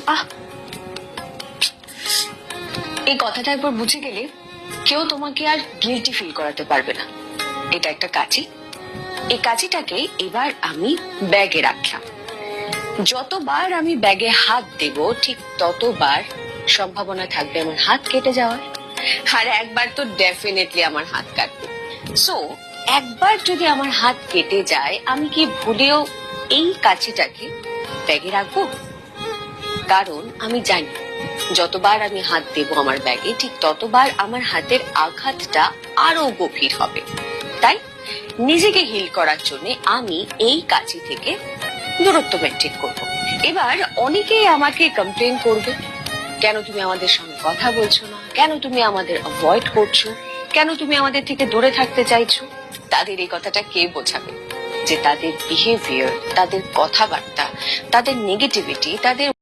আহ, এই কথাটা একবার বুঝে গেলে কেউ তোমাকে আর গিল্টি ফিল করাতে পারবে না। এটা একটা কাঁচি, এই কাঁচিটাকে এবার আমি ব্যাগে রাখলাম। যতবার আমি ব্যাগে হাত দেব ঠিক ততবার সম্ভাবনা থাকবে আমার হাত কেটে যাওয়ার। আর একবার তো ডেফিনেটলি আমার হাত কাটবে। সো একবার যদি আমার হাত কেটে যায়, আমি কি ভুলেও এই কাঁচিটাকে ব্যাগে রাখবো? কারণ আমি জানি যতবার আমি হাত দেব আমার ব্যাগে ঠিক ততবার আমার হাতের আঘাতটা আরো গভীর হবে। তাই নিজেকে হিল করার জন্য আমি এই কাঁচি থেকে দূরত্ব মেনটেন করব। এবার অনেকেই আমাকে কমপ্লেন করবে, কেন তুমি আমাদের সঙ্গে কথা বলছো না, কেন তুমি আমাদের অ্যাভয়েড করছো, কেন তুমি আমাদের থেকে দূরে থাকতে চাইছো। তাদের এই কথাটা কে বোঝাবে যে তাদের বিহেভিয়ার, তাদের কথাবার্তা, তাদের নেগেটিভিটি, তাদের